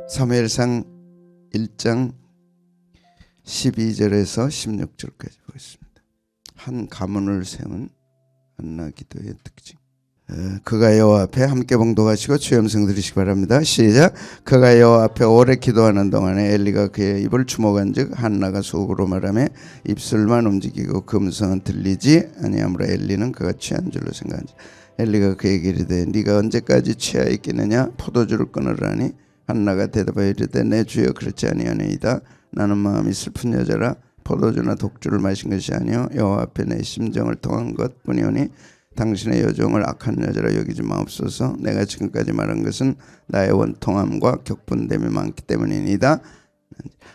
사무엘상 1장 12절에서 16절까지 보겠습니다. 한 가문을 세운 한나 기도의 특징. 그가 여호와 앞에 함께 봉독하시고 주의 음성 들으시기 바랍니다. 시작. 그가 여호와 앞에 오래 기도하는 동안에 엘리가 그의 입을 주목한즉 한나가 속으로 말하며 입술만 움직이고 그 음성은 들리지 아니하므로 엘리는 그가 취한 줄로 생각한지. 엘리가 그에게 이르되 네가 언제까지 취하 있겠느냐? 포도주를 끊으라니. 한나가 대답하여 이르되 내 주여 그렇지 아니하니이다. 나는 마음이 슬픈 여자라 포도주나 독주를 마신 것이 아니요 여호와 앞에 내 심정을 통한 것뿐이오니 당신의 여종을 악한 여자라 여기지 마옵소서. 내가 지금까지 말한 것은 나의 원통함과 격분됨이 많기 때문이니이다.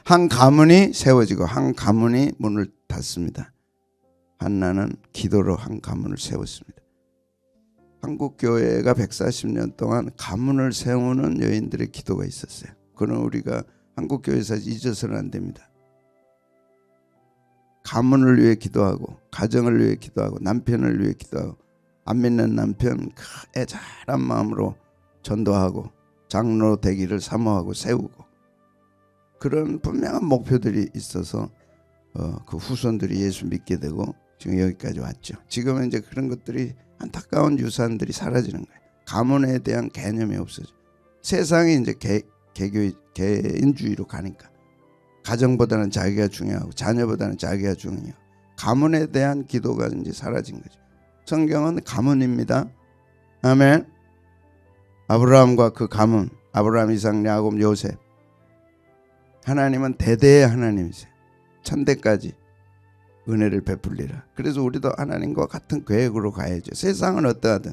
한 가문이 세워지고 한 가문이 문을 닫습니다. 한나는 기도로 한 가문을 세웠습니다. 한국 교회가 140년 동안 가문을 세우는 여인들의 기도가 있었어요. 그건 우리가 한국 교회에서 잊어서는 안 됩니다. 가문을 위해 기도하고 가정을 위해 기도하고 남편을 위해 기도하고 안 믿는 남편 애절한 마음으로 전도하고 장로 되기를 사모하고 세우고 그런 분명한 목표들이 있어서 그 후손들이 예수 믿게 되고 지금 여기까지 왔죠. 지금은 이제 그런 것들이 안타까운 유산들이 사라지는 거예요. 가문에 대한 개념이 없어져. 세상이 이제 개인주의로 가니까 가정보다는 자기가 중요하고 자녀보다는 자기가 중요하고 가문에 대한 기도가 이제 사라진 거죠. 성경은 가문입니다. 아멘. 아브라함과 그 가문, 아브라함, 이삭, 야곱, 요셉. 하나님은 대대의 하나님이세요. 천대까지 은혜를 베풀리라. 그래서 우리도 하나님과 같은 계획으로 가야죠. 세상은 어떠하든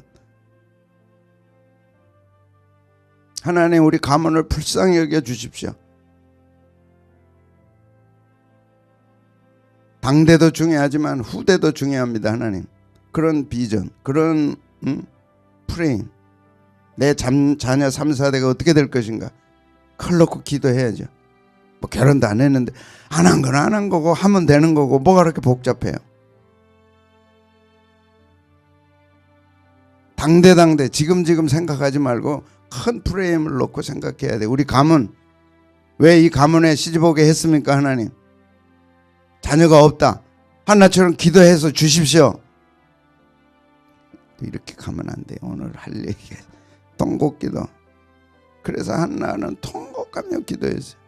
하나님 우리 가문을 불쌍히 여겨 주십시오. 당대도 중요하지만 후대도 중요합니다. 하나님 그런 비전, 그런 프레임, 내 자녀 3, 4대가 어떻게 될 것인가 칼 놓고 기도해야죠. 뭐 결혼도 안 했는데 안 한 건 안 한 거고 하면 되는 거고 뭐가 그렇게 복잡해요. 당대 지금 생각하지 말고 큰 프레임을 놓고 생각해야 돼. 우리 가문 왜 이 가문에 시집오게 했습니까? 하나님 자녀가 없다. 한나처럼 기도해서 주십시오. 이렇게 가면 안 돼요. 오늘 할 얘기가 통곡기도. 그래서 한나는 통곡하며 기도했어요.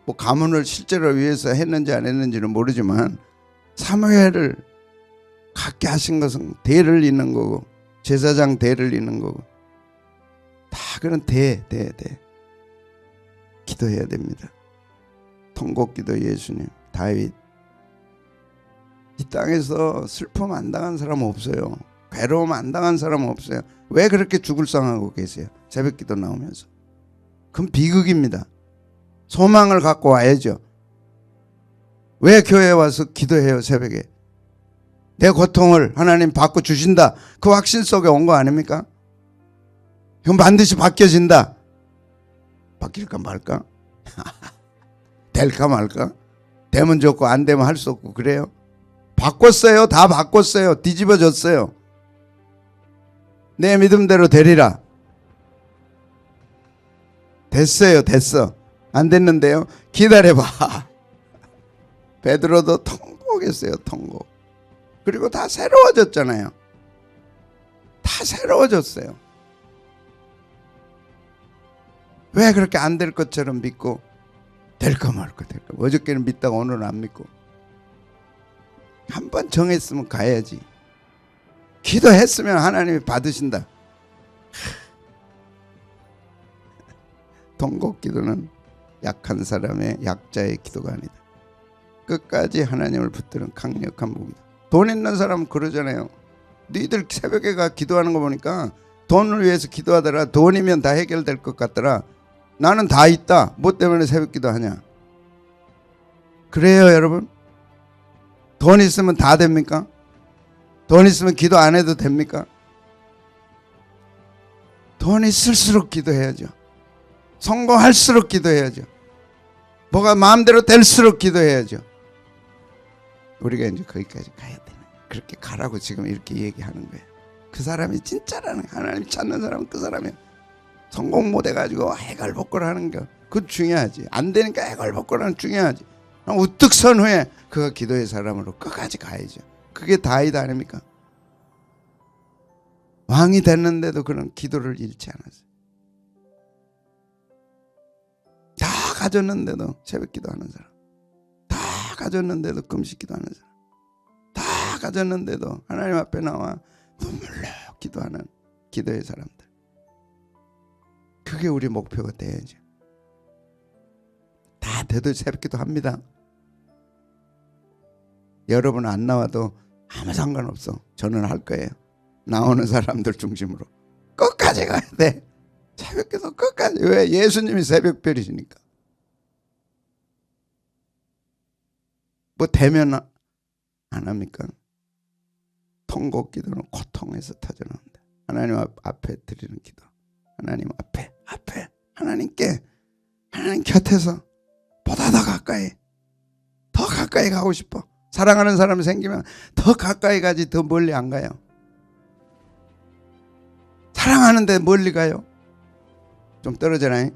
뭐 가문을 실제로 위해서 했는지 안 했는지는 모르지만 사무엘을 갖게 하신 것은 대를 잇는 거고 제사장 대를 잇는 거고 다 그런 대 기도해야 됩니다. 통곡기도 예수님, 다윗. 이 땅에서 슬픔 안 당한 사람 없어요. 괴로움 안 당한 사람 없어요. 왜 그렇게 죽을 상하고 계세요? 새벽기도 나오면서. 그건 비극입니다. 소망을 갖고 와야죠. 왜 교회에 와서 기도해요? 새벽에 내 고통을 하나님 바꿔 주신다. 그 확신 속에 온 거 아닙니까? 이건 반드시 바뀌어진다. 바뀔까 말까? 될까 말까? 되면 좋고 안 되면 할 수 없고 그래요. 바꿨어요. 다 바꿨어요. 뒤집어졌어요. 내 믿음대로 되리라. 됐어요. 됐어. 안 됐는데요. 기다려봐. 베드로도 통곡했어요. 통곡. 그리고 다 새로워졌잖아요. 다 새로워졌어요. 왜 그렇게 안 될 것처럼 믿고 될까 말까 될까. 어저께는 믿다가 오늘은 안 믿고. 한번 정했으면 가야지. 기도했으면 하나님이 받으신다. 통곡기도는 약한 사람의 약자의 기도가 아니다. 끝까지 하나님을 붙드는 강력한 무기다. 돈 있는 사람은 그러잖아요. 너희들 새벽에 가 기도하는 거 보니까 돈을 위해서 기도하더라. 돈이면 다 해결될 것 같더라. 나는 다 있다. 뭐 때문에 새벽 기도하냐. 그래요 여러분? 돈 있으면 다 됩니까? 돈 있으면 기도 안 해도 됩니까? 돈 있을수록 기도해야죠. 성공할수록 기도해야죠. 뭐가 마음대로 될수록 기도해야죠. 우리가 이제 거기까지 가야 되는. 그렇게 가라고 지금 이렇게 얘기하는 거예요. 그 사람이 진짜라는, 하나님 찾는 사람은 그 사람이에요. 성공 못 해가지고 애걸복걸하는 거 그거 중요하지. 안 되니까 애걸복걸하는 중요하지. 우뚝 선 후에 그가 기도의 사람으로 끝까지 가야죠. 그게 다윗 아닙니까? 왕이 됐는데도 그런 기도를 잃지 않았어요. 다 가졌는데도 새벽 기도하는 사람, 다 가졌는데도 금식 기도하는 사람, 다 가졌는데도 하나님 앞에 나와 눈물로 기도하는 기도의 사람들. 그게 우리 목표가 돼야죠. 다 돼도 새벽 기도 합니다. 여러분 안 나와도 아무 상관없어. 저는 할 거예요. 나오는 사람들 중심으로 끝까지 가야 돼. 새벽기도 끝까지. 왜? 예수님이 새벽별이시니까. 뭐 되면 안 합니까? 통곡기도는 고통에서 터져나온다. 하나님 앞에 드리는 기도. 하나님 앞에 하나님께, 하나님 곁에서 보다 더 가까이 가고 싶어. 사랑하는 사람 생기면 더 가까이 가지 더 멀리 안 가요. 사랑하는데 멀리 가요. 좀 떨어져라.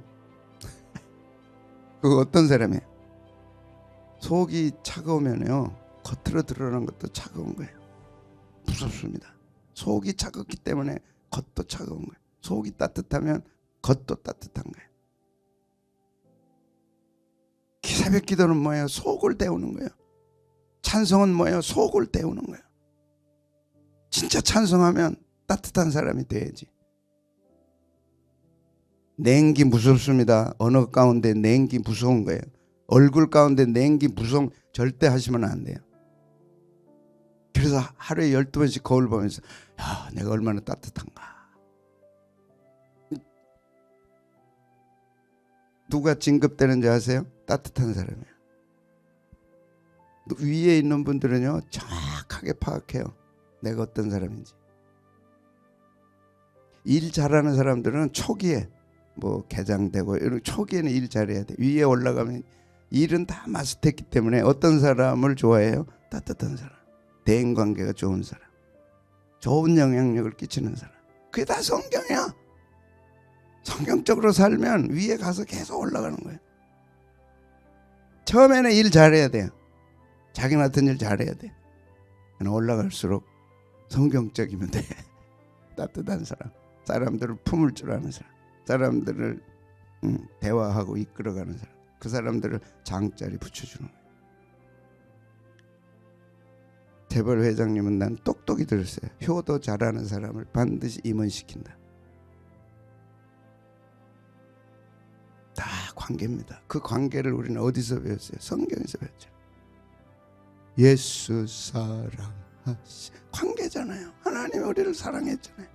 그거 어떤 사람이에요? 속이 차가우면요 겉으로 드러나는 것도 차가운 거예요. 무섭습니다. 속이 차갑기 때문에 겉도 차가운 거예요. 속이 따뜻하면 겉도 따뜻한 거예요. 새벽 기도는 뭐예요? 속을 데우는 거예요. 찬송은 뭐예요? 속을 데우는 거예요. 진짜 찬송하면 따뜻한 사람이 돼야지. 냉기 무섭습니다. 언어 가운데 냉기 무서운 거예요. 얼굴 가운데 냉기 무서운 절대 하시면 안 돼요. 그래서 하루에 12번씩 거울 보면서 야, 내가 얼마나 따뜻한가. 누가 진급되는지 아세요? 따뜻한 사람이에요. 위에 있는 분들은요 정확하게 파악해요. 내가 어떤 사람인지. 일 잘하는 사람들은 초기에 뭐 개장되고 이런 초기에는 일 잘해야 돼. 위에 올라가면 일은 다 마스터했기 때문에 어떤 사람을 좋아해요? 따뜻한 사람, 대인관계가 좋은 사람, 좋은 영향력을 끼치는 사람. 그게 다 성경이야. 성경적으로 살면 위에 가서 계속 올라가는 거예요. 처음에는 일 잘해야 돼요. 자기 맡은 일 잘해야 돼. 올라갈수록 성경적이면 돼. 따뜻한 사람, 사람들을 품을 줄 아는 사람, 사람들을 대화하고 이끌어가는 사람, 그 사람들을 장자리 붙여주는 거예요. 재벌 회장님은 난 똑똑히 들었어요. 효도 잘하는 사람을 반드시 임원시킨다. 다 관계입니다. 그 관계를 우리는 어디서 배웠어요? 성경에서 배웠죠. 예수 사랑하시 관계잖아요. 하나님이 우리를 사랑했잖아요.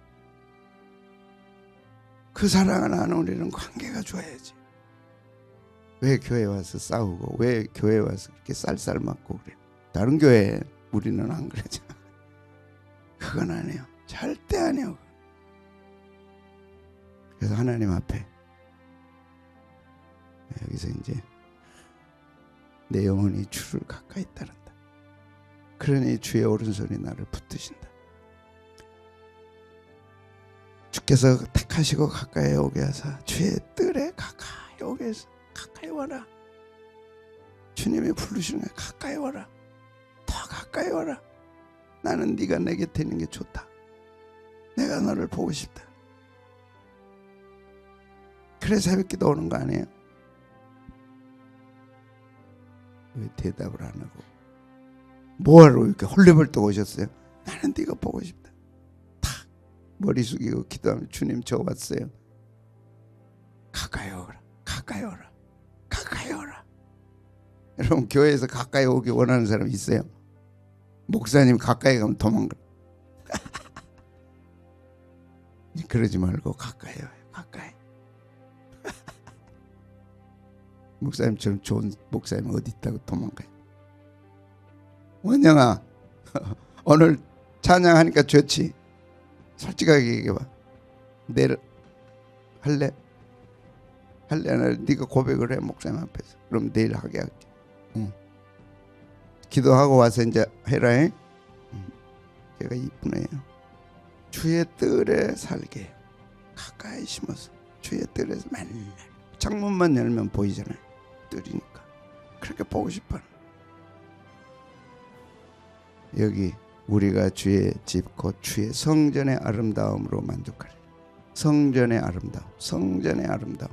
그 사랑을 아는 우리는 관계가 좋아야지. 왜 교회 와서 싸우고 왜 교회 와서 그렇게 쌀쌀 맞고 그래? 다른 교회 우리는 안 그러잖아. 그건 아니에요. 절대 아니에요. 그래서 하나님 앞에 여기서 이제 내 영혼이 주를 가까이 따른다. 그러니 주의 오른손이 나를 붙드신다. 주께서 택하시고 가까이 오게 하사 주의 뜰에 가까이 오게 해서 가까이 와라. 주님이 부르시는 거야. 가까이 와라. 더 가까이 와라. 나는 네가 내 곁에 있는 게 좋다. 내가 너를 보고 싶다. 그래서 새벽기도 오는 거 아니에요? 왜 대답을 안 하고 뭐하러 이렇게 헐레벌떡 오셨어요? 나는 네가 보고 싶다. 탁 머리 숙이고 기도하면 주님 저 왔어요. 가까이 오라. 가까이 오라. 가까이 오라. 여러분 교회에서 가까이 오기 원하는 사람 있어요? 목사님 가까이 가면 도망가. 그러지 말고 가까이 와요. 가까이. 목사님처럼 좋은 목사님 어디 있다고 도망가요. 원영아 오늘 찬양하니까 좋지? 솔직하게 얘기해봐. 내일 할래? 할래? 네가 고백을 해 목사님 앞에서. 그럼 내일 하게 할게. 응. 기도하고 와서 이제 해라. 걔가 이쁘네요. 주의 뜰에 살게 가까이 심어서 주의 뜰에서 맨날 창문만 열면 보이잖아요. 뜰이니까 그렇게 보고 싶어요. 여기 우리가 주의 집 곧 주의 성전의 아름다움으로 만족하리. 성전의 아름다움, 성전의 아름다움.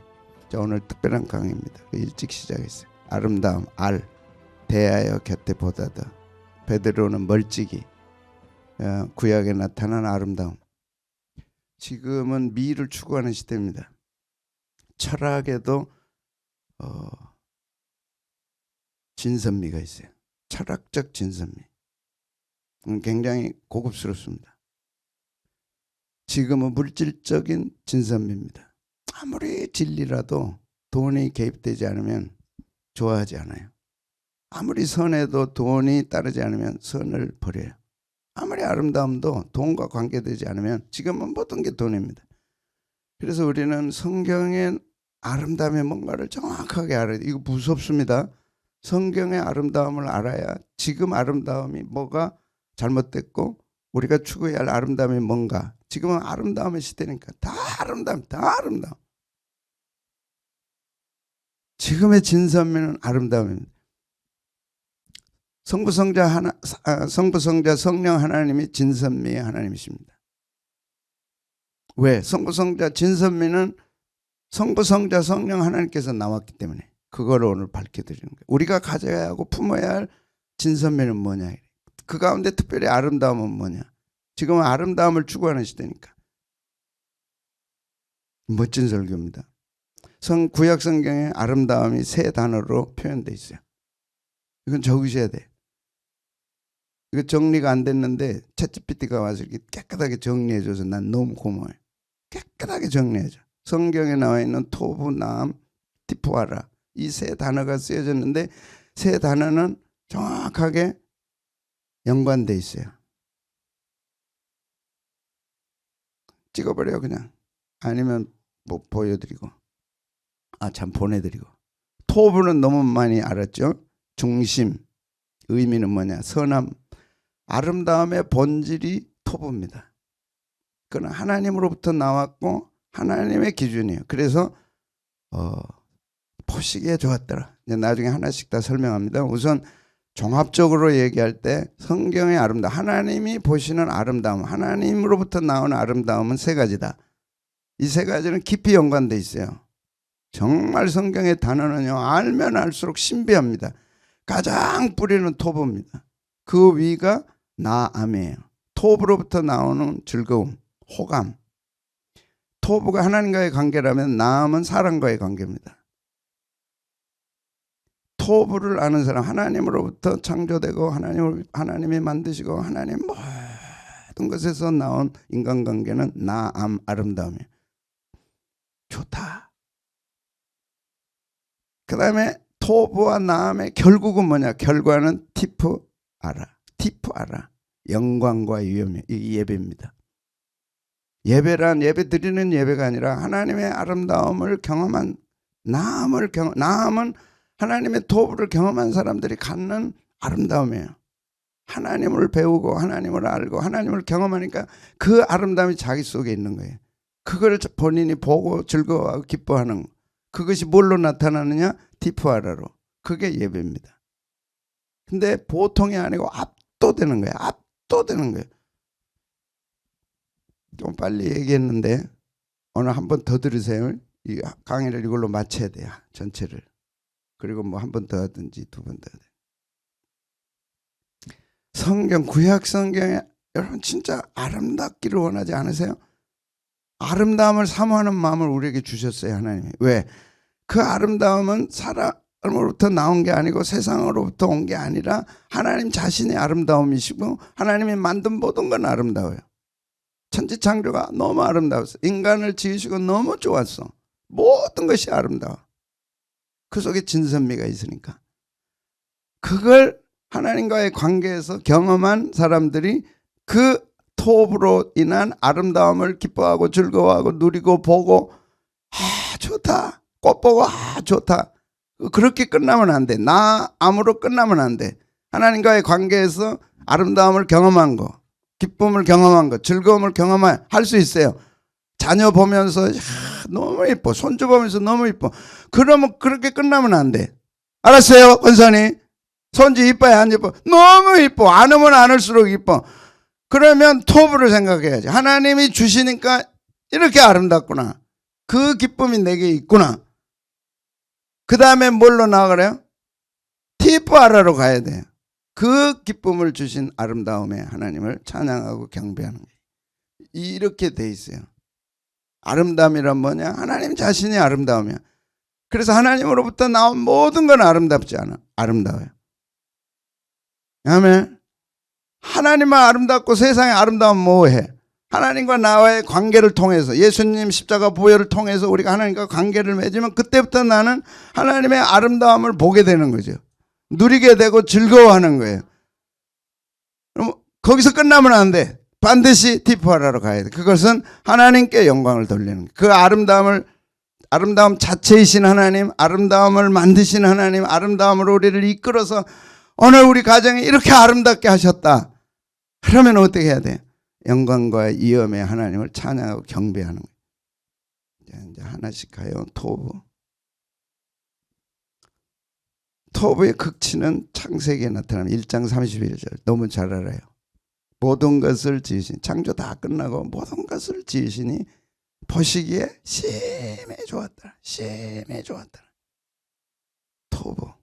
자, 오늘 특별한 강의입니다. 일찍 시작했어요. 아름다움, 알, 대하여 곁에 보다더. 베드로는 멀찍이 구약에 나타난 아름다움. 지금은 미를 추구하는 시대입니다. 철학에도 진선미가 있어요. 철학적 진선미. 굉장히 고급스럽습니다. 지금은 물질적인 진선미입니다. 아무리 진리라도 돈이 개입되지 않으면 좋아하지 않아요. 아무리 선해도 돈이 따르지 않으면 선을 버려요. 아무리 아름다움도 돈과 관계되지 않으면 지금은 모든 게 돈입니다. 그래서 우리는 성경의 아름다움의 뭔가를 정확하게 알아야 돼요. 이거 무섭습니다. 성경의 아름다움을 알아야 지금 아름다움이 뭐가 잘못됐고 우리가 추구해야 할 아름다움이 뭔가. 지금은 아름다움의 시대니까 다 아름다움, 다 아름다움. 지금의 진선미는 아름다움입니다. 성부, 성자, 성령 하나님이 진선미의 하나님이십니다. 왜? 성부, 성자, 진선미는 성부, 성자, 성령 하나님께서 나왔기 때문에 그거를 오늘 밝혀드리는 거예요. 우리가 가져야 하고 품어야 할 진선미는 뭐냐. 그 가운데 특별히 아름다움은 뭐냐. 지금은 아름다움을 추구하는 시대니까. 멋진 설교입니다. 구약 성경에 아름다움이 세 단어로 표현되어 있어요. 이건 적으셔야 돼. 이거 정리가 안 됐는데 챗GPT가 와서 이렇게 깨끗하게 정리해줘서 난 너무 고마워요. 깨끗하게 정리해줘. 성경에 나와 있는 토부, 나암, 티푸아라 이 세 단어가 쓰여졌는데 세 단어는 정확하게 연관돼 있어요. 찍어버려요 그냥. 아니면 뭐 보여드리고 참 보내드리고. 토부는 너무 많이 알았죠. 중심, 의미는 뭐냐. 선함, 아름다움의 본질이 토부입니다. 그건 하나님으로부터 나왔고 하나님의 기준이에요. 그래서 보시기에 좋았더라. 나중에 하나씩 다 설명합니다. 우선 종합적으로 얘기할 때 성경의 아름다움, 하나님이 보시는 아름다움, 하나님으로부터 나오는 아름다움은 세 가지다. 이 세 가지는 깊이 연관돼 있어요. 정말 성경의 단어는요, 알면 알수록 신비합니다. 가장 뿌리는 토부입니다. 그 위가 나암이에요. 토부로부터 나오는 즐거움, 호감. 토부가 하나님과의 관계라면 나암은 사람과의 관계입니다. 토부를 아는 사람, 하나님으로부터 창조되고 하나님이 만드시고 하나님 모든 것에서 나온 인간관계는 나암, 아름다움이에요. 좋다. 그 다음에 토부와 나암의 결국은 뭐냐? 결과는 티푸아라. 티푸아라. 영광과 위엄이 예배입니다. 예배란 예배 드리는 예배가 아니라 하나님의 아름다움을 경험한 나암은 하나님의 토부를 경험한 사람들이 갖는 아름다움이에요. 하나님을 배우고 하나님을 알고 하나님을 경험하니까 그 아름다움이 자기 속에 있는 거예요. 그걸 본인이 보고 즐거워하고 기뻐하는 거. 그것이 뭘로 나타나느냐? 티푸아라로. 그게 예배입니다. 근데 보통이 아니고 압도되는 거예요. 압도되는 거예요. 좀 빨리 얘기했는데 오늘 한 번 더 들으세요. 이 강의를 이걸로 마쳐야 돼요. 전체를. 그리고 뭐 한 번 더 하든지 두 번 더 하든지. 성경, 구약 성경에 여러분 진짜 아름답기를 원하지 않으세요? 아름다움을 사모하는 마음을 우리에게 주셨어요. 하나님이. 왜? 그 아름다움은 사람으로부터 나온 게 아니고 세상으로부터 온 게 아니라 하나님 자신의 아름다움이시고 하나님이 만든 모든 건 아름다워요. 천지창조가 너무 아름다웠어. 인간을 지으시고 너무 좋았어. 모든 것이 아름다워. 그 속에 진선미가 있으니까. 그걸 하나님과의 관계에서 경험한 사람들이 그 토부로 인한 아름다움을 기뻐하고 즐거워하고 누리고 보고 좋다. 꽃 보고 좋다. 그렇게 끝나면 안 돼. 나암으로 끝나면 안 돼. 하나님과의 관계에서 아름다움을 경험한 거, 기쁨을 경험한 거, 즐거움을 경험할 수 있어요. 자녀 보면서 너무 예뻐. 손주 보면서 너무 예뻐. 그러면 그렇게 끝나면 안 돼. 알았어요, 권사님? 손주 이뻐야 안 예뻐? 너무 이뻐. 안 오면 안 올수록 이뻐. 그러면 토부를 생각해야지. 하나님이 주시니까 이렇게 아름답구나. 그 기쁨이 내게 있구나. 그 다음에 뭘로 나가래요? 티프하라로 가야 돼요. 그 기쁨을 주신 아름다움에 하나님을 찬양하고 경배하는 거예요. 이렇게 돼 있어요. 아름다움이란 뭐냐? 하나님 자신이 아름다움이야. 그래서 하나님으로부터 나온 모든 건 아름답지 않아. 아름다워요. 아멘. 하나님만 아름답고 세상의 아름다움은 뭐해? 하나님과 나와의 관계를 통해서, 예수님 십자가 보혈을 통해서 우리가 하나님과 관계를 맺으면 그때부터 나는 하나님의 아름다움을 보게 되는 거죠. 누리게 되고 즐거워하는 거예요. 그럼 거기서 끝나면 안 돼. 반드시 티프하라로 가야 돼. 그것은 하나님께 영광을 돌리는 거예요. 그 아름다움 자체이신 하나님, 아름다움을 만드신 하나님, 아름다움으로 우리를 이끌어서 오늘 우리 가정이 이렇게 아름답게 하셨다. 그러면 어떻게 해야 돼? 영광과 이음의 하나님을 찬양하고 경배하는 거예요. 이제 하나씩 가요. 토부. 토부의 극치는 창세기에 나타나는 1장 31절. 너무 잘 알아요. 모든 것을 지으신, 창조 다 끝나고 모든 것을 지으시니 보시기에 심히 좋았다. 심히 좋았다. 토부.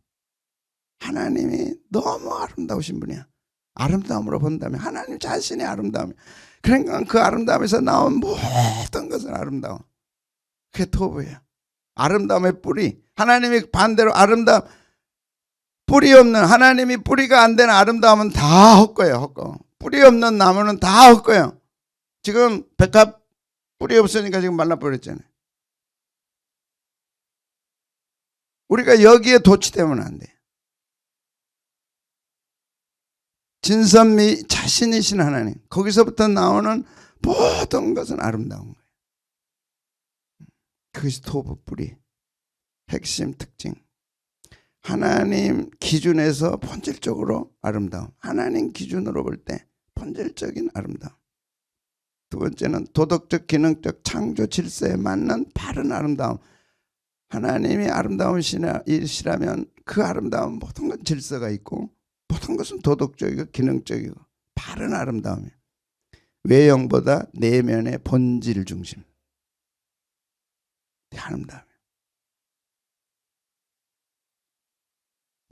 하나님이 너무 아름다우신 분이야. 아름다움으로 본다면 하나님 자신이 아름다움이야. 그러니까 그 아름다움에서 나온 모든 것은 아름다움. 그게 토부예요. 아름다움의 뿌리. 하나님이 반대로 아름다움, 뿌리 없는, 하나님이 뿌리가 안 되는 아름다움은 다 헛거예요. 헛거. 뿌리 없는 나무는 다 헛거예요. 지금 백합 뿌리 없으니까 지금 말라버렸잖아요. 우리가 여기에 도취되면 안 돼. 진선미 자신이신 하나님, 거기서부터 나오는 모든 것은 아름다운 거예요. 그것이 토부 뿌리. 핵심 특징. 하나님 기준에서 본질적으로 아름다움. 하나님 기준으로 볼 때 본질적인 아름다움. 두 번째는 도덕적, 기능적, 창조 질서에 맞는 바른 아름다움. 하나님이 아름다우시라면 그 아름다움 모든 건 질서가 있고 모든 것은 도덕적이고 기능적이고 바른 아름다움이에요. 외형보다 내면의 본질 중심. 아름다움이에요.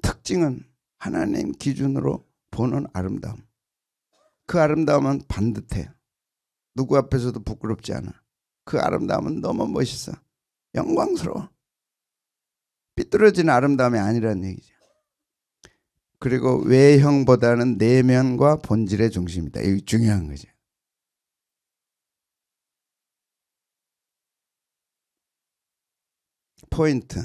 특징은 하나님 기준으로 보는 아름다움. 그 아름다움은 반듯해요. 누구 앞에서도 부끄럽지 않아. 그 아름다움은 너무 멋있어. 영광스러워. 삐뚤어진 아름다움이 아니라는 얘기죠. 그리고 외형보다는 내면과 본질의 중심이다. 이게 중요한 거죠. 포인트.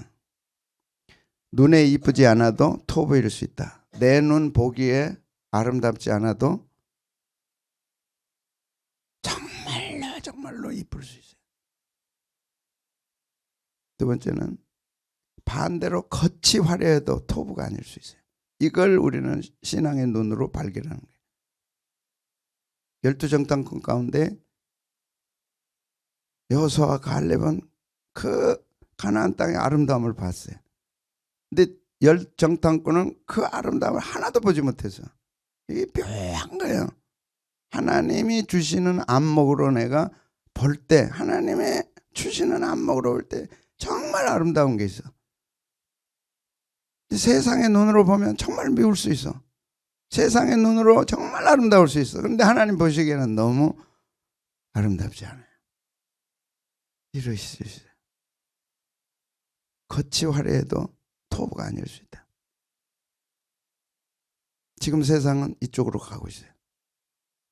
눈에 이쁘지 않아도 토보일 수 있다. 내 눈 보기에 아름답지 않아도 정말로 이쁠 수 있어요. 두 번째는 반대로 겉이 화려해도 토부가 아닐 수 있어요. 이걸 우리는 신앙의 눈으로 발견하는 거예요. 12정탐꾼 가운데 여호수아와 갈렙은 그 가나안 땅의 아름다움을 봤어요. 근데 10정탐꾼은 그 아름다움을 하나도 보지 못해서 이게 묘한 거예요. 하나님이 주시는 안목으로 내가 볼 때, 하나님의 주시는 안목으로 볼 때 정말 아름다운 게 있어. 세상의 눈으로 보면 정말 미울 수 있어. 세상의 눈으로 정말 아름다울 수 있어. 그런데 하나님 보시기에는 너무 아름답지 않아요. 이럴 수 있어요. 겉이 화려해도 토부가 아닐 수 있다. 지금 세상은 이쪽으로 가고 있어요.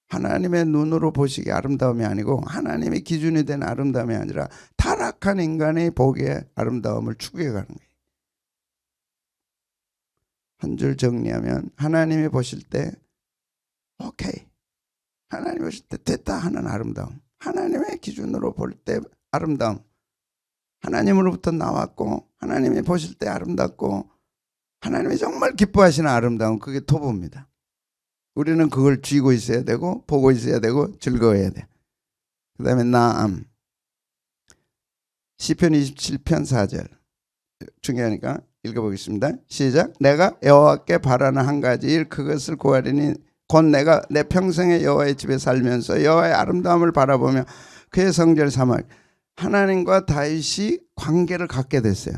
하나님의 눈으로 보시기에 아름다움이 아니고 하나님의 기준이 된 아름다움이 아니라 타락한 인간이 보기에 아름다움을 추구해가는 거예요. 한 줄 정리하면 하나님이 보실 때 오케이, 하나님이 보실 때 됐다 하는 아름다움, 하나님의 기준으로 볼 때 아름다움, 하나님으로부터 나왔고 하나님이 보실 때 아름답고 하나님이 정말 기뻐하시는 아름다움, 그게 토부입니다. 우리는 그걸 쥐고 있어야 되고 보고 있어야 되고 즐거워해야 돼. 그 다음에 나암, 시편 27편 4절 중요하니까 읽어보겠습니다. 시작. 내가 여호와께 바라는 한 가지 일 그것을 구하리니 곧 내가 내 평생에 여호와의 집에 살면서 여호와의 아름다움을 바라보며 그의 성전을 삼아. 하나님과 다윗이 관계를 갖게 됐어요.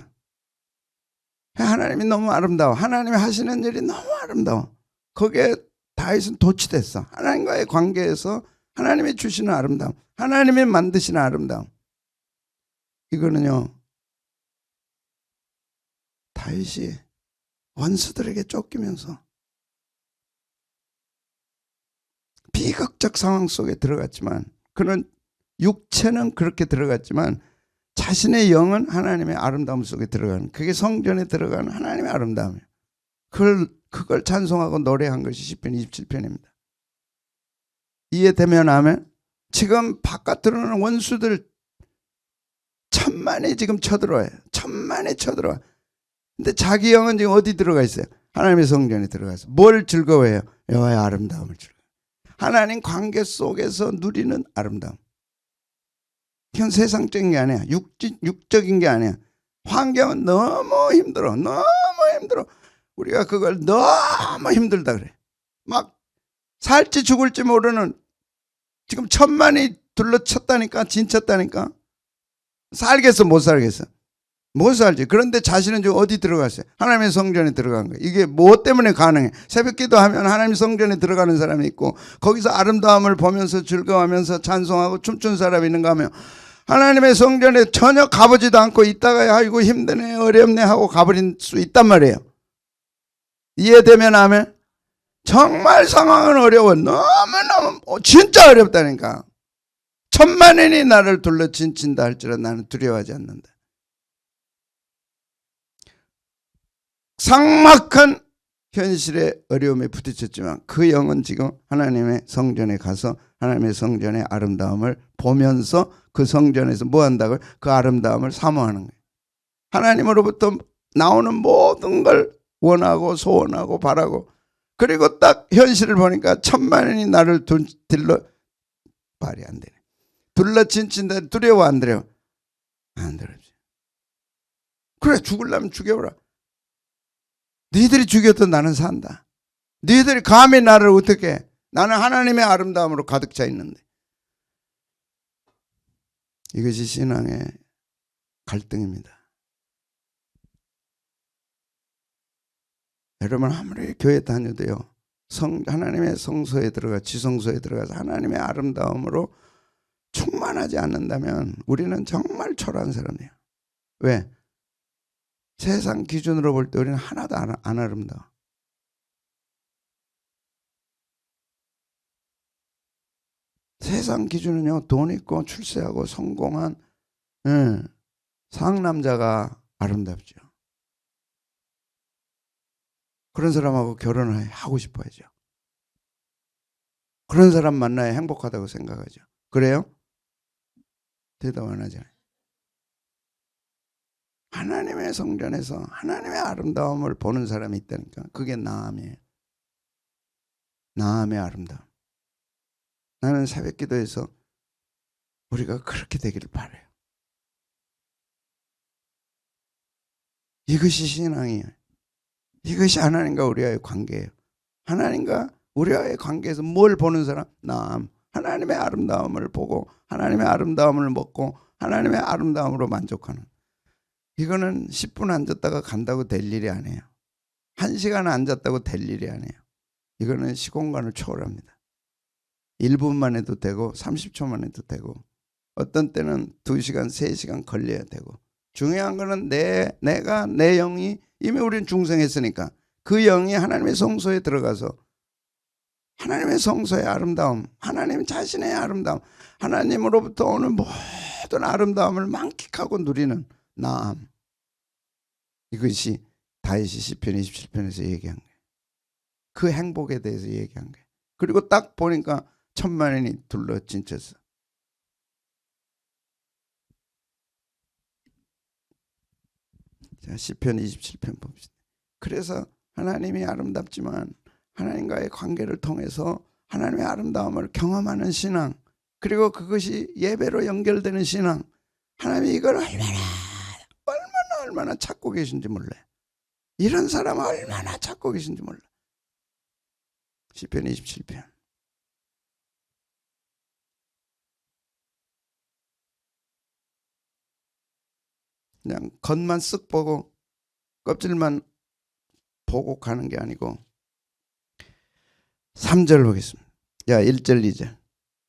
하나님이 너무 아름다워. 하나님이 하시는 일이 너무 아름다워. 거기에 다윗은 도취됐어. 하나님과의 관계에서 하나님이 주시는 아름다움, 하나님이 만드시는 아름다움. 이거는요, 다윗이 원수들에게 쫓기면서 비극적 상황 속에 들어갔지만, 그는 육체는 그렇게 들어갔지만 자신의 영은 하나님의 아름다움 속에 들어가는, 그게 성전에 들어가는 하나님의 아름다움이에요. 그걸 찬송하고 노래한 것이 시편 27편입니다. 이해되면 아멘. 지금 바깥으로는 원수들 천만이 지금 쳐들어와요. 천만이 쳐들어와. 근데 자기 영은 지금 어디 들어가 있어요? 하나님의 성전에 들어가서 뭘 즐거워해요? 여호와의 아름다움을 즐거워해요. 하나님 관계 속에서 누리는 아름다움. 이건 세상적인 게 아니야. 육적인 게 아니야. 환경은 너무 힘들어. 너무 힘들어. 우리가 그걸 너무 힘들다 그래. 막 살지 죽을지 모르는, 지금 천만이 둘러쳤다니까, 진쳤다니까. 살겠어 못 살겠어? 못 살지. 그런데 자신은 지금 어디 들어갔어요? 하나님의 성전에 들어간 거예요. 이게 무엇 때문에 가능해? 새벽기도 하면 하나님 성전에 들어가는 사람이 있고, 거기서 아름다움을 보면서 즐거워하면서 찬송하고 춤춘 사람이 있는가 하면, 하나님의 성전에 전혀 가보지도 않고 있다가 아이고 힘드네 어렵네 하고 가버릴 수 있단 말이에요. 이해되면 아멘. 정말 상황은 어려워. 너무너무 진짜 어렵다니까. 천만인이 나를 둘러 진친다 할지라도 나는 두려워하지 않는다. 삭막한 현실의 어려움에 부딪혔지만 그 영은 지금 하나님의 성전에 가서 하나님의 성전의 아름다움을 보면서 그 성전에서 뭐 한다고요? 그 아름다움을 사모하는 거예요. 하나님으로부터 나오는 모든 걸 원하고 소원하고 바라고, 그리고 딱 현실을 보니까 천만인이 나를 말이 안 되네. 둘러 진친다. 두려워 안 두려워? 안 두렵지. 그래, 죽으려면 죽여보라. 너희들이 죽여도 나는 산다. 너희들이 감히 나를 어떻게 해? 나는 하나님의 아름다움으로 가득 차 있는데. 이것이 신앙의 갈등입니다. 여러분 아무리 교회 다녀도요, 하나님의 성소에 들어가, 지성소에 들어가서 하나님의 아름다움으로 충만하지 않는다면 우리는 정말 초라한 사람이에요. 왜? 세상 기준으로 볼 때 우리는 하나도 안 아름다워. 세상 기준은요, 돈 있고 출세하고 성공한 상남자가 아름답죠. 그런 사람하고 결혼을 하고 싶어야죠. 그런 사람 만나야 행복하다고 생각하죠. 그래요? 대답 안 하잖아요. 하나님의 성전에서 하나님의 아름다움을 보는 사람이 있다니까. 그게 나암이에요. 나암의 아름다움. 나는 새벽기도에서 우리가 그렇게 되기를 바라요. 이것이 신앙이에요. 이것이 하나님과 우리와의 관계예요. 하나님과 우리와의 관계에서 뭘 보는 사람? 나암. 하나님의 아름다움을 보고 하나님의 아름다움을 먹고 하나님의 아름다움으로 만족하는. 이거는 10분 앉았다가 간다고 될 일이 아니에요. 1시간 앉았다고 될 일이 아니에요. 이거는 시공간을 초월합니다. 1분만 해도 되고 30초만 해도 되고, 어떤 때는 2시간 3시간 걸려야 되고, 중요한 거는 내가 내 영이, 이미 우리는 중생했으니까 그 영이 하나님의 성소에 들어가서 하나님의 성소의 아름다움, 하나님 자신의 아름다움, 하나님으로부터 오는 모든 아름다움을 만끽하고 누리는 나암. 이것이 다윗이 시편 27편에서 얘기한 거예요. 그 행복에 대해서 얘기한 거예요. 그리고 딱 보니까 천만인이 둘러 진쳤어. 자, 시편 27편 봅시다. 그래서 하나님이 아름답지만 하나님과의 관계를 통해서 하나님의 아름다움을 경험하는 신앙, 그리고 그것이 예배로 연결되는 신앙, 하나님이 이걸 얼마나 찾고 계신지 몰라요. 이런 사람은 얼마나 찾고 계신지 몰라. 시편 27편. 그냥 겉만 쓱 보고 껍질만 보고 가는 게 아니고 3절 보겠습니다. 야, 1절 2절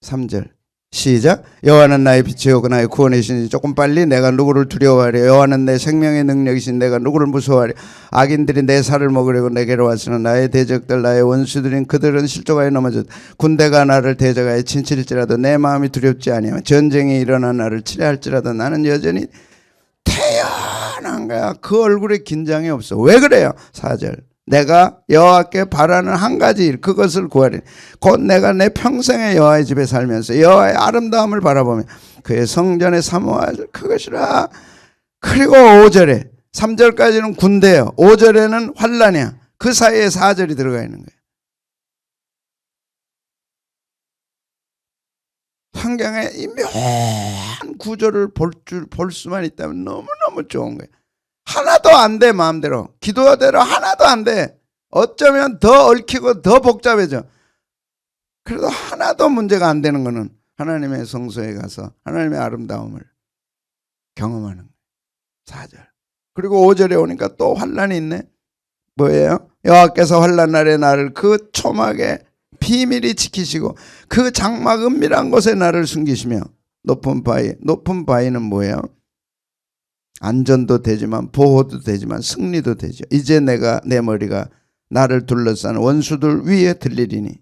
3절 시작. 여호와는 나의 빛이요 나의 구원의 신이시. 조금 빨리. 내가 누구를 두려워하려. 여호와는 내 생명의 능력이신. 내가 누구를 무서워하려. 악인들이 내 살을 먹으려고 내게로 왔으나 나의 대적들 나의 원수들인 그들은 실족하여 넘어졌다. 군대가 나를 대적하여 친칠일지라도 내 마음이 두렵지 아니하며 전쟁이 일어나 나를 치려할지라도 나는 여전히 태연한 거야. 그 얼굴에 긴장이 없어. 왜 그래요? 4절 내가 여호와께 바라는 한 가지 일 그것을 구하리니 곧 내가 내 평생에 여호와의 집에 살면서 여호와의 아름다움을 바라보며 그의 성전에 사모할 그것이라. 그리고 5절에 3절까지는 군대예요. 5절에는 환난이야. 그 사이에 4절이 들어가 있는 거예요. 환경에 이 묘한 구조를 볼 수만 있다면 너무너무 좋은 거예요. 하나도 안 돼. 마음대로 기도대로 하나도 안 돼. 어쩌면 더 얽히고 더 복잡해져. 그래도 하나도 문제가 안 되는 거는 하나님의 성소에 가서 하나님의 아름다움을 경험하는 거예요. 4절. 그리고 5절에 오니까 또 환난이 있네. 뭐예요? 여호와께서 환난 날에 나를 그 초막에 비밀히 지키시고 그 장막 은밀한 곳에 나를 숨기시며 높은 바위는 뭐예요? 안전도 되지만 보호도 되지만 승리도 되죠. 이제 내 머리가 나를 둘러싼 원수들 위에 들리리니.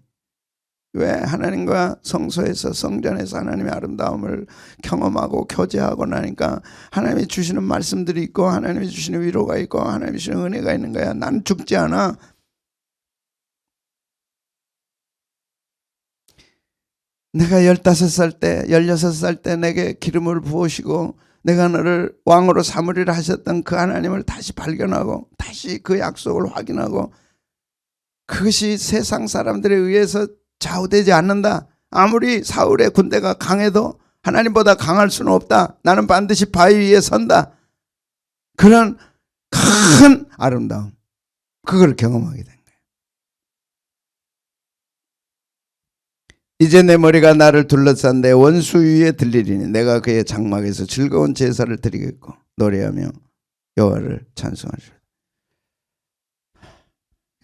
왜? 하나님과 성소에서 성전에서 하나님의 아름다움을 경험하고 교제하고 나니까 하나님이 주시는 말씀들이 있고 하나님이 주시는 위로가 있고 하나님이 주시는 은혜가 있는 거야. 난 죽지 않아. 내가 15살 때 16살 때 내게 기름을 부으시고 내가 너를 왕으로 삼으리라 하셨던 그 하나님을 다시 발견하고 다시 그 약속을 확인하고 그것이 세상 사람들에 의해서 좌우되지 않는다. 아무리 사울의 군대가 강해도 하나님보다 강할 수는 없다. 나는 반드시 바위 위에 선다. 그런 큰 아름다움, 그걸 경험하게 된 거예요. 이제 내 머리가 나를 둘러싼 내 원수 위에 들리리니 내가 그의 장막에서 즐거운 제사를 드리겠고 노래하며 여호와를 찬송하리라.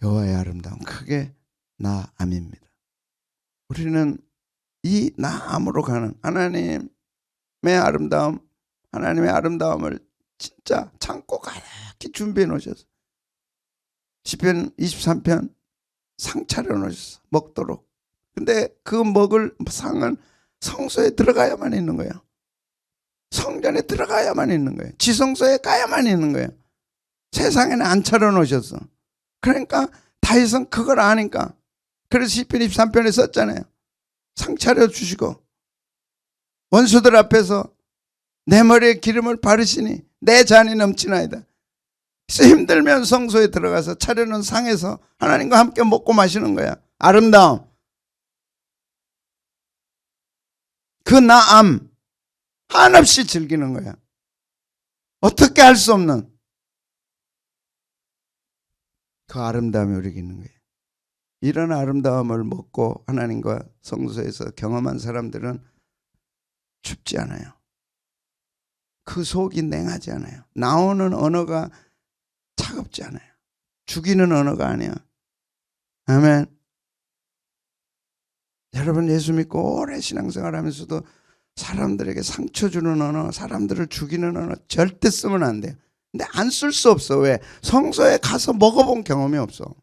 여호와의 아름다움, 그게 나암입니다. 우리는 이 나암으로 가는 하나님의 아름다움, 하나님의 아름다움을 진짜 창고 가득히 준비해 놓으셨어. 시편 23편 상 차려 놓으셨어. 먹도록. 근데 그 먹을 상은 성소에 들어가야만 있는 거예요. 성전에 들어가야만 있는 거예요. 지성소에 가야만 있는 거예요. 세상에는 안 차려 놓으셨어. 그러니까 다윗은 그걸 아니까 그래서 시편 23편에 썼잖아요. 상 차려 주시고 원수들 앞에서 내 머리에 기름을 바르시니 내 잔이 넘치나이다. 힘들면 성소에 들어가서 차려놓은 상에서 하나님과 함께 먹고 마시는 거야. 아름다움. 그 나암 한없이 즐기는 거야. 어떻게 할 수 없는 그 아름다움이 우리에게 있는 거예요. 이런 아름다움을 먹고 하나님과 성소에서 경험한 사람들은 춥지 않아요. 그 속이 냉하지 않아요. 나오는 언어가 차갑지 않아요. 죽이는 언어가 아니야. 아멘. 여러분 예수 믿고 오래 신앙생활 하면서도 사람들에게 상처 주는 언어, 사람들을 죽이는 언어 절대 쓰면 안 돼요. 근데 안 쓸 수 없어. 왜? 성소에 가서 먹어본 경험이 없어.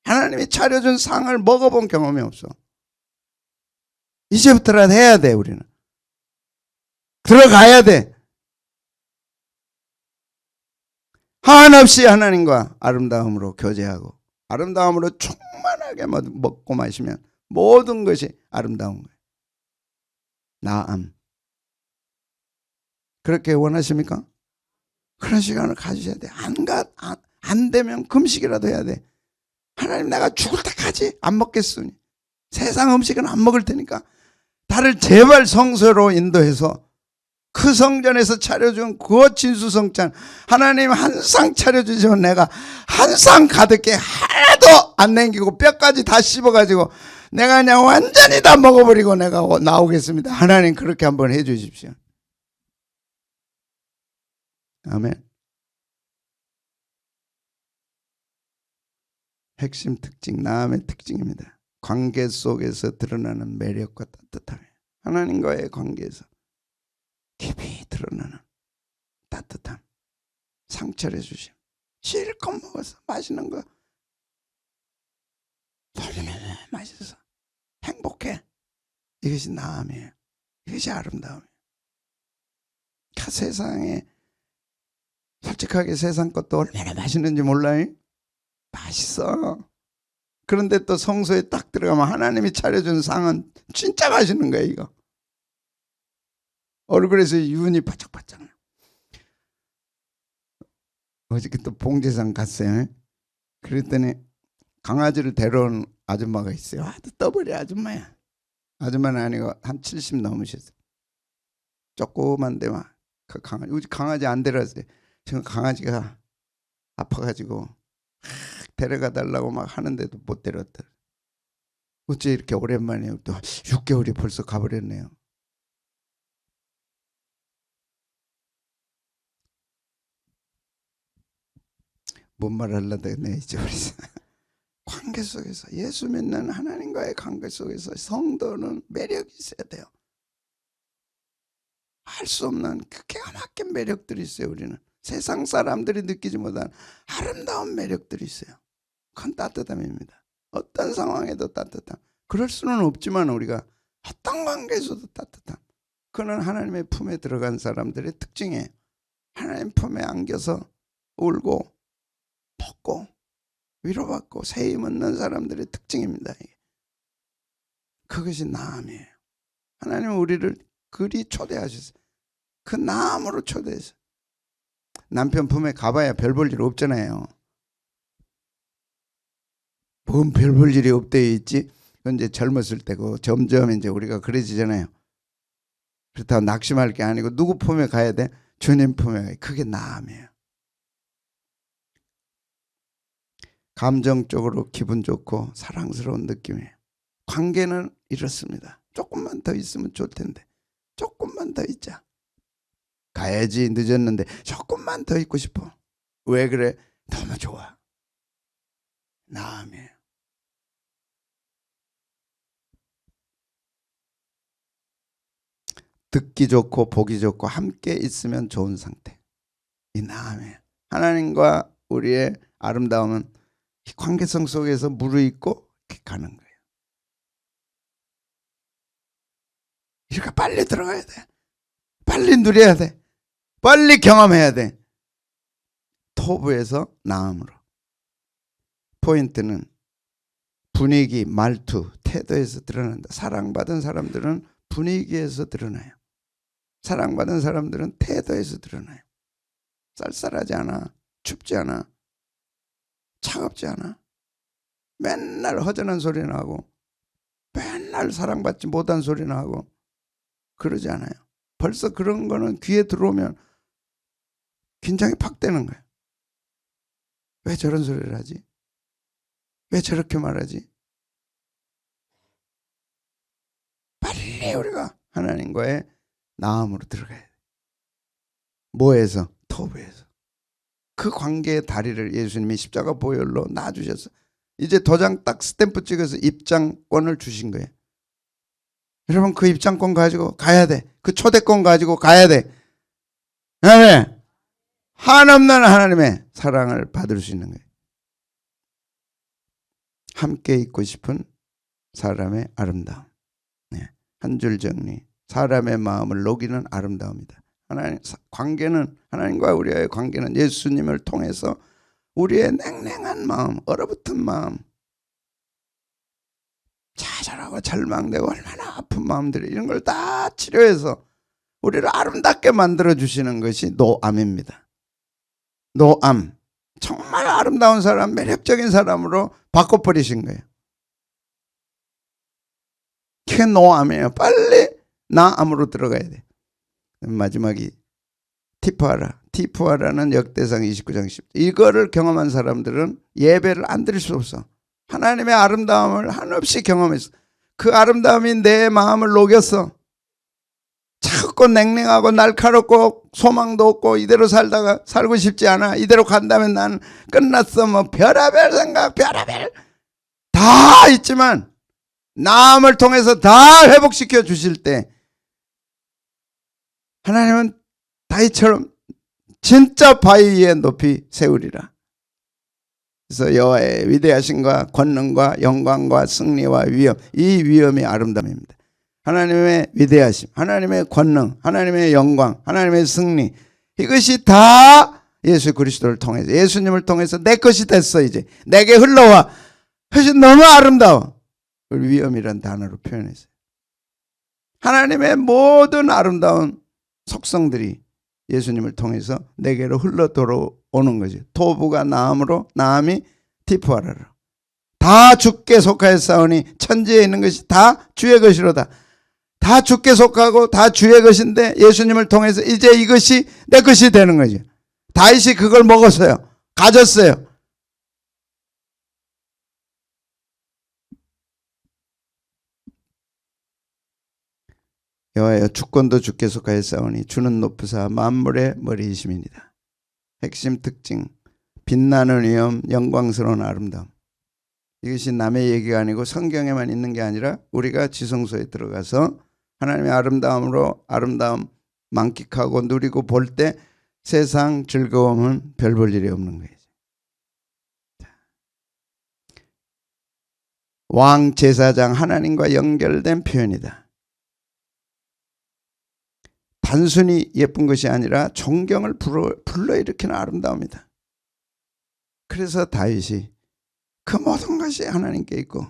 하나님이 차려준 상을 먹어본 경험이 없어. 이제부터라도 해야 돼. 우리는 들어가야 돼. 한없이 하나님과 아름다움으로 교제하고 아름다움으로 충만하게 먹고 마시면 모든 것이 아름다운 거예요. 나암. 그렇게 원하십니까? 그런 시간을 가지셔야 돼. 안 되면 금식이라도 해야 돼. 하나님, 내가 죽을 때까지 안 먹겠으니 세상 음식은 안 먹을 테니까 나를 제발 성소로 인도해서 그 성전에서 차려준 그 진수성찬, 하나님 한 상 차려주시면 내가 한 상 가득히 하나도 안 남기고 뼈까지 다 씹어가지고 내가 그냥 완전히 다 먹어버리고 내가 나오겠습니다. 하나님 그렇게 한번 해주십시오. 아멘. 핵심 특징, 나음의 특징입니다. 관계 속에서 드러나는 매력과 따뜻함. 하나님과의 관계에서 깊이 드러나는 따뜻함. 상처를 주심. 실컷 먹어서 맛있는 거 맛있어 행복해. 이것이 나음이에요. 이것이 아름다움이에요. 세상에 솔직하게 세상 것도 얼마나 맛있는지 몰라요? 맛있어. 그런데 또 성소에 딱 들어가면 하나님이 차려준 상은 진짜 맛있는 거예요. 이거 얼굴에서 윤이 바짝바짝. 어저께 또 봉제상 갔어요. 그랬더니 강아지를 데려온 아줌마가 있어요. 아주 떠버리 아줌마야. 아줌마는 아니고 한 70 넘으셨어요. 조그만데 막 그 강아지 안 데려왔어요. 지금 강아지가 아파가지고 데려가 달라고 막 하는데도 못 데려왔다. 어째 이렇게 오랜만에 또 6개월이 벌써 가버렸네요. 뭔 말 하려다가 내 잊어버렸어. 관계 속에서 예수 믿는 하나님과의 관계 속에서 성도는 매력이 있어야 돼요. 할 수 없는 그 기가 막힌 매력들이 있어요. 우리는 세상 사람들이 느끼지 못한 아름다운 매력들이 있어요. 그건 따뜻함입니다. 어떤 상황에도 따뜻함. 그럴 수는 없지만 우리가 어떤 관계에서도 따뜻함. 그는 하나님의 품에 들어간 사람들의 특징이에요. 하나님 품에 안겨서 울고 먹고 위로받고 세임 얻는 사람들의 특징입니다. 그것이 나음이에요. 하나님은 우리를 그리 초대하셨어요. 그 나음으로 초대했어요. 남편 품에 가봐야 별 볼 일 없잖아요. 뭔 별 볼 일이 없대요 있지? 그건 이제 젊었을 때고 점점 이제 우리가 그래지잖아요. 그렇다고 낙심할 게 아니고 누구 품에 가야 돼? 주님 품에 가야 돼. 그게 나음이에요. 감정적으로 기분 좋고 사랑스러운 느낌이에요. 관계는 이렇습니다. 조금만 더 있으면 좋을 텐데 조금만 더 있자. 가야지 늦었는데 조금만 더 있고 싶어. 왜 그래? 너무 좋아. 나음이에요. 듣기 좋고 보기 좋고 함께 있으면 좋은 상태. 이 나음이에요. 하나님과 우리의 아름다움은 이 관계성 속에서 무르익고 이렇게 가는 거예요. 이렇게 빨리 들어가야 돼. 빨리 누려야 돼. 빨리 경험해야 돼. 토부에서 나음으로. 포인트는 분위기, 말투, 태도에서 드러난다. 사랑받은 사람들은 분위기에서 드러나요. 사랑받은 사람들은 태도에서 드러나요. 쌀쌀하지 않아. 춥지 않아. 차갑지 않아. 맨날 허전한 소리나 하고 맨날 사랑받지 못한 소리나 하고 그러지 않아요. 벌써 그런 거는 귀에 들어오면 긴장이 팍 되는 거예요. 왜 저런 소리를 하지? 왜 저렇게 말하지? 빨리 우리가 하나님과의 나음으로 들어가야 돼. 뭐에서? 토부에서. 그 관계의 다리를 예수님이 십자가 보혈로 놔주셨어. 이제 도장 딱 스탬프 찍어서 입장권을 주신 거예요. 여러분 그 입장권 가지고 가야 돼. 그 초대권 가지고 가야 돼. 아멘. 한없는 하나님의 사랑을 받을 수 있는 거예요. 함께 있고 싶은 사람의 아름다움. 네. 한 줄 정리. 사람의 마음을 녹이는 아름다움이다. 하나님 관계는 하나님과 우리의 관계는 예수님을 통해서 우리의 냉랭한 마음, 얼어붙은 마음, 좌절하고 절망되고 얼마나 아픈 마음들 이런 걸 다 치료해서 우리를 아름답게 만들어 주시는 것이 노암입니다. 노암. 정말 아름다운 사람, 매력적인 사람으로 바꿔버리신 거예요. 그게 노암이에요. 빨리 나암으로 들어가야 돼. 마지막이 티푸아라. 티푸아라는 역대상 29장 10절. 이거를 경험한 사람들은 예배를 안 드릴 수 없어. 하나님의 아름다움을 한없이 경험했어. 그 아름다움이 내 마음을 녹였어. 차갑고 냉랭하고 날카롭고 소망도 없고 이대로 살고 싶지 않아. 이대로 간다면 난 끝났어. 뭐 별의별 생각, 별의별 다 있지만 남을 통해서 다 회복시켜 주실 때 하나님은 다윗처럼 진짜 바위 위에 높이 세우리라. 그래서 여호와의 위대하심과 권능과 영광과 승리와 위엄, 이 위엄이 아름다움입니다. 하나님의 위대하심, 하나님의 권능, 하나님의 영광, 하나님의 승리, 이것이 다 예수 그리스도를 통해서, 예수님을 통해서 내 것이 됐어. 이제 내게 흘러와. 그것이 너무 아름다워. 그걸 위엄이란 단어로 표현했어요. 하나님의 모든 아름다운 속성들이 예수님을 통해서 내게로 흘러 들어오는 거죠. 토부가 나음으로, 나음이 티푸아라로. 다 주께 속하였사오니 천지에 있는 것이 다 주의 것이로다. 다 주께 속하고 다 주의 것인데 예수님을 통해서 이제 이것이 내 것이 되는 거죠. 다윗이 그걸 먹었어요. 가졌어요. 여호와여 주권도 주께 속하였사오니 주는 높으사 만물의 머리이심이니이다. 핵심 특징, 빛나는 위엄, 영광스러운 아름다움. 이것이 남의 얘기가 아니고 성경에만 있는 게 아니라 우리가 지성소에 들어가서 하나님의 아름다움으로 아름다움 만끽하고 누리고 볼 때 세상 즐거움은 별 볼 일이 없는 거예요. 왕 제사장 하나님과 연결된 표현이다. 단순히 예쁜 것이 아니라 존경을 불러일으키는 아름다움이다. 그래서 다윗이 그 모든 것이 하나님께 있고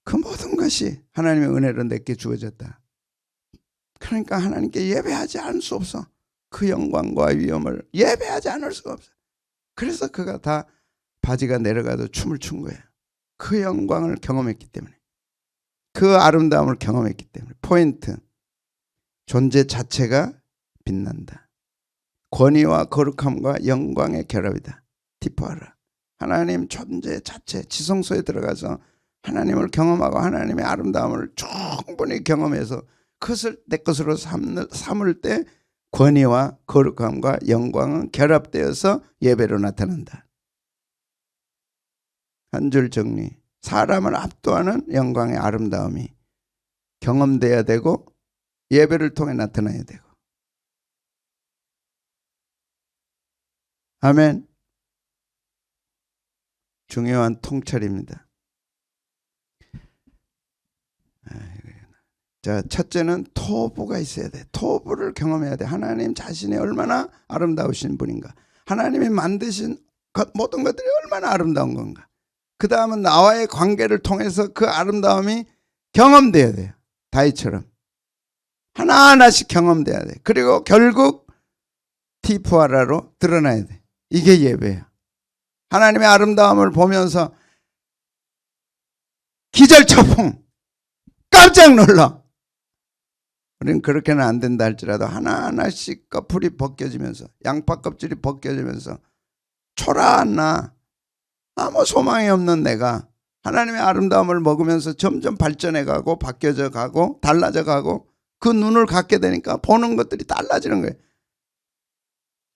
그 모든 것이 하나님의 은혜로 내게 주어졌다. 그러니까 하나님께 예배하지 않을 수 없어. 그 영광과 위엄을 예배하지 않을 수가 없어. 그래서 그가 다 바지가 내려가도 춤을 춘 거야. 그 영광을 경험했기 때문에, 그 아름다움을 경험했기 때문에. 포인트, 존재 자체가 빛난다. 권위와 거룩함과 영광의 결합이다. 티푸아라. 하나님 존재 자체, 지성소에 들어가서 하나님을 경험하고 하나님의 아름다움을 충분히 경험해서 그것을 내 것으로 삼을 때 권위와 거룩함과 영광은 결합되어서 예배로 나타난다. 한 줄 정리, 사람을 압도하는 영광의 아름다움이 경험돼야 되고 예배를 통해 나타나야 되고. 아멘. 중요한 통찰입니다. 자, 첫째는 토부가 있어야 돼. 토부를 경험해야 돼. 하나님 자신이 얼마나 아름다우신 분인가. 하나님이 만드신 모든 것들이 얼마나 아름다운 건가. 그 다음은 나와의 관계를 통해서 그 아름다움이 경험돼야 돼요. 다윗처럼 하나하나씩 경험돼야 돼. 그리고 결국 티푸아라로 드러나야 돼. 이게 예배야. 하나님의 아름다움을 보면서 기절초풍, 깜짝 놀라. 우리는 그렇게는 안 된다 할지라도 하나하나씩 껍질이 벗겨지면서, 양파 껍질이 벗겨지면서 초라한 아무 소망이 없는 내가 하나님의 아름다움을 먹으면서 점점 발전해가고 바뀌어져 가고 달라져 가고 그 눈을 갖게 되니까 보는 것들이 달라지는 거예요.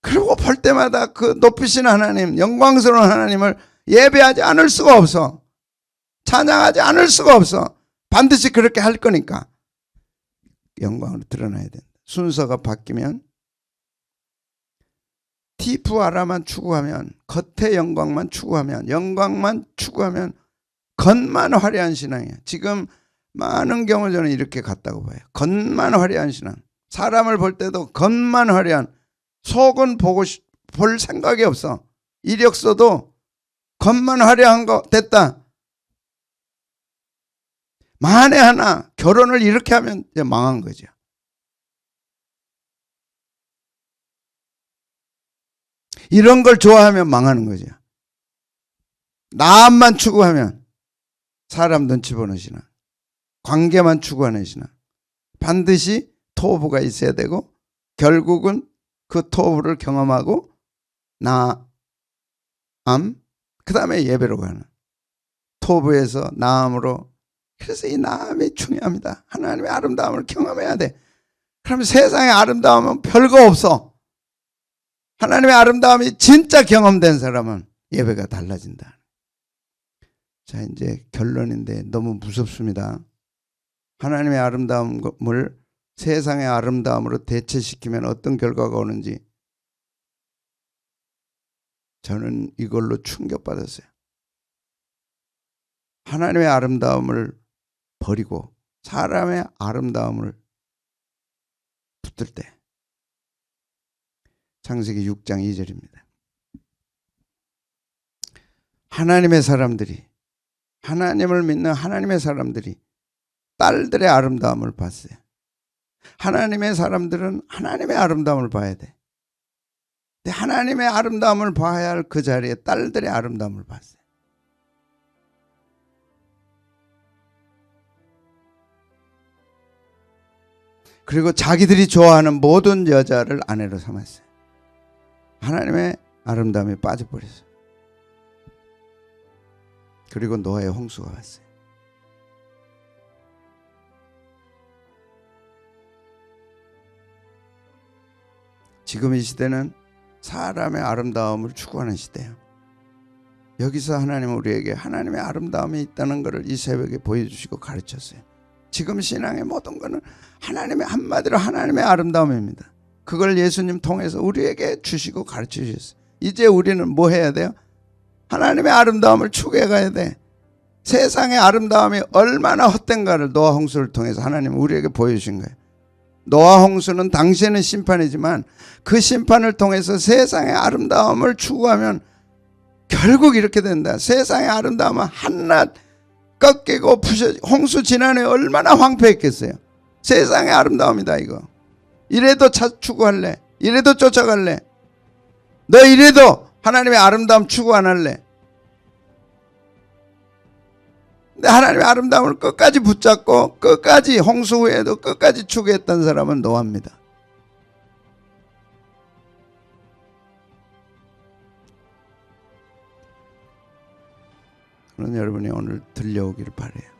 그리고 볼 때마다 그 높으신 하나님, 영광스러운 하나님을 예배하지 않을 수가 없어. 찬양하지 않을 수가 없어. 반드시 그렇게 할 거니까 영광으로 드러나야 된다. 순서가 바뀌면 티푸아라만 추구하면, 겉의 영광만 추구하면, 영광만 추구하면 겉만 화려한 신앙이야. 지금 많은 경우 저는 이렇게 갔다고 봐요. 겉만 화려한 신앙. 사람을 볼 때도 겉만 화려한, 속은 볼 생각이 없어. 이력서도 겉만 화려한 거 됐다. 만에 하나 결혼을 이렇게 하면 이제 망한 거죠. 이런 걸 좋아하면 망하는 거죠. 나만 추구하면 사람 눈치 보는 신앙, 관계만 추구하는 신앙. 반드시 토부가 있어야 되고 결국은 그 토부를 경험하고 나암, 그 다음에 예배로 가는, 토부에서 나암으로. 그래서 이 나암이 중요합니다. 하나님의 아름다움을 경험해야 돼. 그럼 세상의 아름다움은 별거 없어. 하나님의 아름다움이 진짜 경험된 사람은 예배가 달라진다. 자, 이제 결론인데 너무 무섭습니다. 하나님의 아름다움을 세상의 아름다움으로 대체시키면 어떤 결과가 오는지 저는 이걸로 충격받았어요. 하나님의 아름다움을 버리고 사람의 아름다움을 붙들 때, 창세기 6장 2절입니다. 하나님의 사람들이, 하나님을 믿는 하나님의 사람들이 딸들의 아름다움을 봤어요. 하나님의 사람들은 하나님의 아름다움을 봐야 돼. 근데 하나님의 아름다움을 봐야 할 그 자리에 딸들의 아름다움을 봤어요. 그리고 자기들이 좋아하는 모든 여자를 아내로 삼았어요. 하나님의 아름다움에 빠져버렸어요. 그리고 노아의 홍수가 왔어요. 지금 이 시대는 사람의 아름다움을 추구하는 시대예요. 여기서 하나님은 우리에게 하나님의 아름다움이 있다는 것을 이 새벽에 보여주시고 가르쳤어요. 지금 신앙의 모든 것은 하나님의, 한마디로 하나님의 아름다움입니다. 그걸 예수님 통해서 우리에게 주시고 가르쳐 주셨어요. 이제 우리는 뭐 해야 돼요? 하나님의 아름다움을 추구해 가야 돼. 세상의 아름다움이 얼마나 헛된가를 노아 홍수를 통해서 하나님은 우리에게 보여주신 거예요. 노아 홍수는 당시에는 심판이지만 그 심판을 통해서 세상의 아름다움을 추구하면 결국 이렇게 된다. 세상의 아름다움은 한낱 꺾이고 부셔지고, 홍수 지난해 얼마나 황폐했겠어요. 세상의 아름다움이다 이거. 이래도 추구할래? 이래도 쫓아갈래? 너 이래도 하나님의 아름다움 추구 안 할래? 근데 하나님의 아름다움을 끝까지 붙잡고 끝까지, 홍수 후에도 끝까지 추구했던 사람은 노아입니다. 그런 여러분이 오늘 들려오기를 바라요.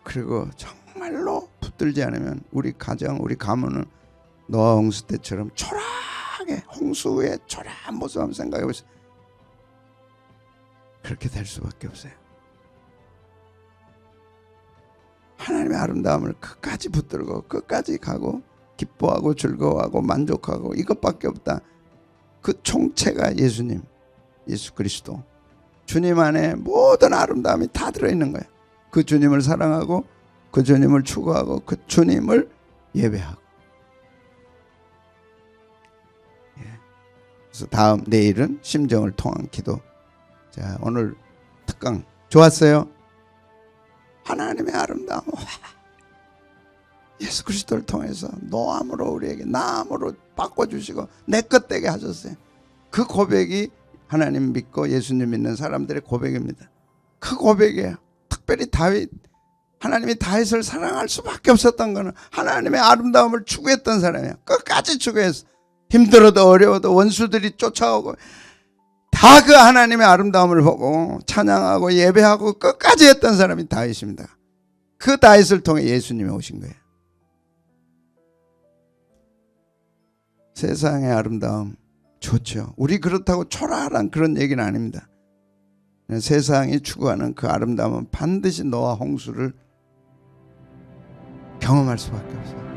그리고 정말로 붙들지 않으면 우리 가정, 우리 가문은 노아 홍수 때처럼 초라하게, 홍수 후에 초라한 모습 한번 생각해 보세요. 그렇게 될 수밖에 없어요. 하나님의 아름다움을 끝까지 붙들고 끝까지 가고 기뻐하고 즐거워하고 만족하고 이것밖에 없다. 그 총체가 예수님, 예수 그리스도, 주님 안에 모든 아름다움이 다 들어있는 거예요. 그 주님을 사랑하고 그 주님을 추구하고 그 주님을 예배하고. 그래서 다음 내일은 심정을 통한 기도. 자, 오늘 특강 좋았어요? 하나님의 아름다움, 예수 그리스도를 통해서 노암으로 우리에게 나암으로 바꿔주시고 내 것 되게 하셨어요. 그 고백이 하나님 믿고 예수님 믿는 사람들의 고백입니다. 그 고백이에요. 특별히 다윗, 하나님이 다윗을 사랑할 수밖에 없었던 것은 하나님의 아름다움을 추구했던 사람이에요. 끝까지 추구했어. 힘들어도 어려워도 원수들이 쫓아오고 다 그 하나님의 아름다움을 보고 찬양하고 예배하고 끝까지 했던 사람이 다윗입니다. 그 다윗을 통해 예수님이 오신 거예요. 세상의 아름다움 좋죠. 우리 그렇다고 초라한 그런 얘기는 아닙니다. 세상이 추구하는 그 아름다움은 반드시 노아 홍수를 경험할 수밖에 없어요.